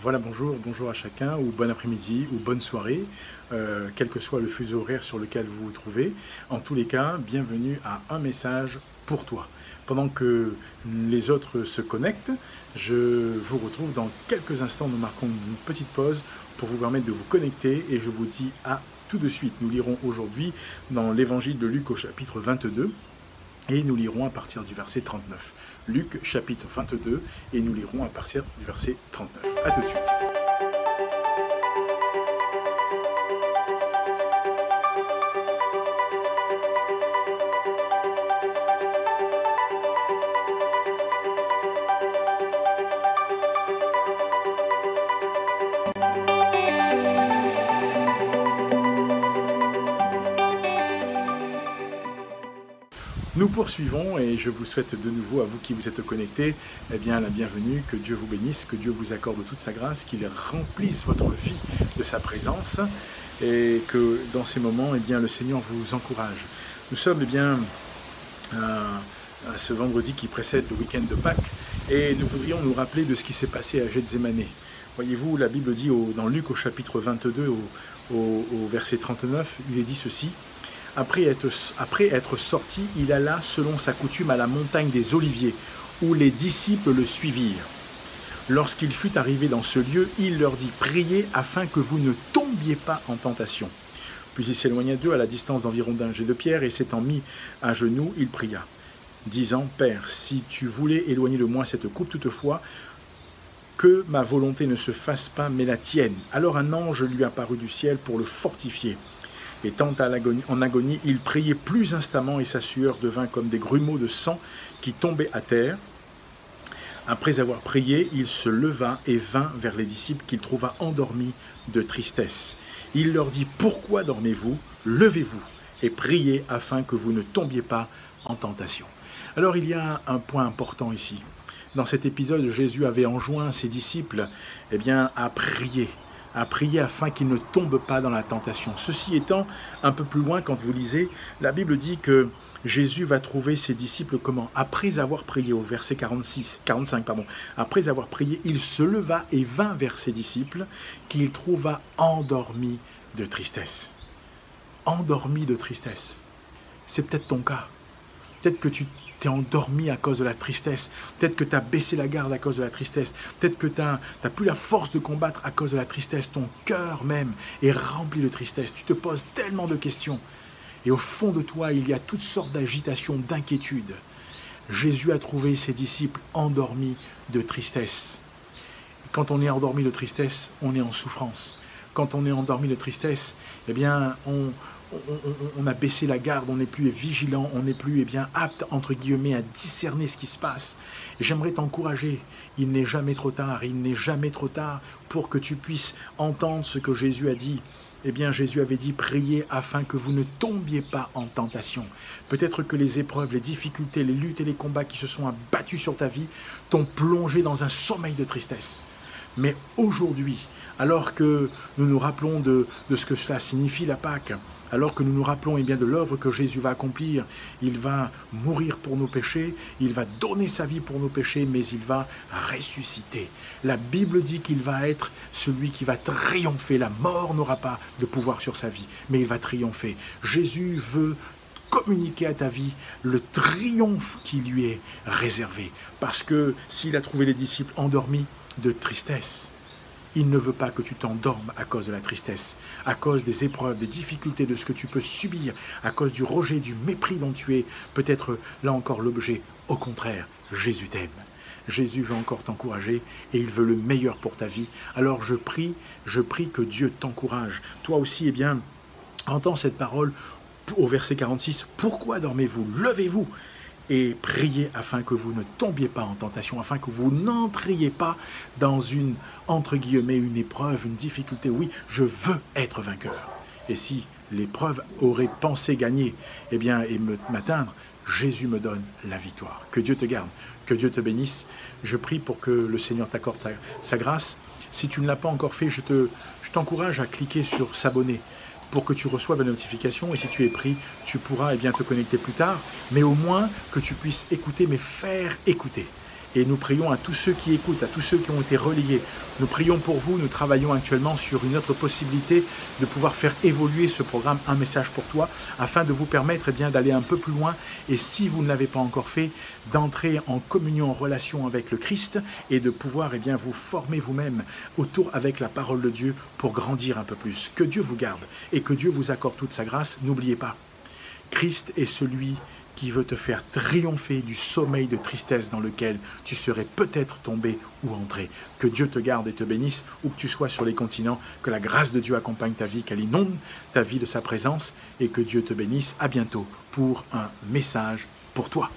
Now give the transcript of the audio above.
Voilà, bonjour à chacun, ou bon après-midi, ou bonne soirée, quel que soit le fuseau horaire sur lequel vous vous trouvez. En tous les cas, bienvenue à un message pour toi. Pendant que les autres se connectent, je vous retrouve dans quelques instants. Nous marquons une petite pause pour vous permettre de vous connecter et je vous dis à tout de suite. Nous lirons aujourd'hui dans l'évangile de Luc au chapitre 22. Et nous lirons à partir du verset 39. Luc, chapitre 22, et nous lirons à partir du verset 39. A tout de suite. Nous poursuivons et je vous souhaite de nouveau, à vous qui vous êtes connectés, eh bien, la bienvenue, que Dieu vous bénisse, que Dieu vous accorde toute sa grâce, qu'il remplisse votre vie de sa présence et que dans ces moments, eh bien, le Seigneur vous encourage. Nous sommes eh bien, à ce vendredi qui précède le week-end de Pâques et nous voudrions nous rappeler de ce qui s'est passé à Gethsémanée. Voyez-vous, la Bible dit dans Luc au chapitre 22, au verset 39, il est dit ceci. Après être sorti, il alla selon sa coutume à la montagne des Oliviers, où les disciples le suivirent. Lorsqu'il fut arrivé dans ce lieu, il leur dit « Priez afin que vous ne tombiez pas en tentation. » Puis il s'éloigna d'eux à la distance d'environ d'un jet de pierre, et s'étant mis à genoux, il pria, disant « Père, si tu voulais éloigner de moi cette coupe toutefois, que ma volonté ne se fasse pas, mais la tienne. » Alors un ange lui apparut du ciel pour le fortifier. Étant en agonie, il priait plus instamment et sa sueur devint comme des grumeaux de sang qui tombaient à terre. Après avoir prié, il se leva et vint vers les disciples qu'il trouva endormis de tristesse. Il leur dit « Pourquoi dormez-vous? Levez-vous et priez afin que vous ne tombiez pas en tentation. » Alors il y a un point important ici. Dans cet épisode, Jésus avait enjoint ses disciples eh bien, à prier afin qu'ils ne tombent pas dans la tentation. Ceci étant, un peu plus loin, quand vous lisez, la Bible dit que Jésus va trouver ses disciples comment? Après avoir prié, au verset 45, après avoir prié, il se leva et vint vers ses disciples, qu'il trouva endormis de tristesse. Endormis de tristesse. C'est peut-être ton cas. Peut-être que tu t'es endormi à cause de la tristesse. Peut-être que tu as baissé la garde à cause de la tristesse. Peut-être que tu n'as plus la force de combattre à cause de la tristesse. Ton cœur même est rempli de tristesse. Tu te poses tellement de questions. Et au fond de toi, il y a toutes sortes d'agitations, d'inquiétudes. Jésus a trouvé ses disciples endormis de tristesse. Quand on est endormi de tristesse, on est en souffrance. Quand on est endormi de tristesse, eh bien, on a baissé la garde, on n'est plus vigilant, on n'est plus apte, entre guillemets, à discerner ce qui se passe. Et j'aimerais t'encourager, il n'est jamais trop tard, pour que tu puisses entendre ce que Jésus a dit. Eh bien, Jésus avait dit, priez afin que vous ne tombiez pas en tentation. Peut-être que les épreuves, les difficultés, les luttes et les combats qui se sont abattus sur ta vie t'ont plongé dans un sommeil de tristesse. Mais aujourd'hui, alors que nous nous rappelons de ce que cela signifie la Pâque, alors que nous nous rappelons de l'œuvre que Jésus va accomplir, il va mourir pour nos péchés, il va donner sa vie pour nos péchés, mais il va ressusciter. La Bible dit qu'il va être celui qui va triompher. La mort n'aura pas de pouvoir sur sa vie, mais il va triompher. Jésus veut communiquer à ta vie le triomphe qui lui est réservé. Parce que s'il a trouvé les disciples endormis de tristesse, il ne veut pas que tu t'endormes à cause de la tristesse, à cause des épreuves, des difficultés, de ce que tu peux subir, à cause du rejet, du mépris dont tu es peut-être là encore l'objet. Au contraire, Jésus t'aime. Jésus veut encore t'encourager et il veut le meilleur pour ta vie. Alors je prie que Dieu t'encourage. Toi aussi, entends cette parole au verset 46. Pourquoi dormez-vous? Levez-vous et priez afin que vous ne tombiez pas en tentation, afin que vous n'entriez pas dans une, entre guillemets, une épreuve, une difficulté. Oui, je veux être vainqueur. Et si l'épreuve aurait pensé gagner, et m'atteindre, Jésus me donne la victoire. Que Dieu te garde, que Dieu te bénisse. Je prie pour que le Seigneur t'accorde sa grâce. Si tu ne l'as pas encore fait, je t'encourage à cliquer sur s'abonner pour que tu reçoives la notification. Et si tu es pris, tu pourras te connecter plus tard. Mais au moins que tu puisses écouter, mais faire écouter. Et nous prions à tous ceux qui écoutent, à tous ceux qui ont été relayés. Nous prions pour vous. Nous travaillons actuellement sur une autre possibilité de pouvoir faire évoluer ce programme Un message pour toi, afin de vous permettre d'aller un peu plus loin. Et si vous ne l'avez pas encore fait, d'entrer en communion, en relation avec le Christ et de pouvoir vous former vous-même autour avec la parole de Dieu pour grandir un peu plus. Que Dieu vous garde et que Dieu vous accorde toute sa grâce. N'oubliez pas, Christ est celui qui veut te faire triompher du sommeil de tristesse dans lequel tu serais peut-être tombé ou entré. Que Dieu te garde et te bénisse, où que tu sois sur les continents, que la grâce de Dieu accompagne ta vie, qu'elle inonde ta vie de sa présence, et que Dieu te bénisse. À bientôt pour un message pour toi.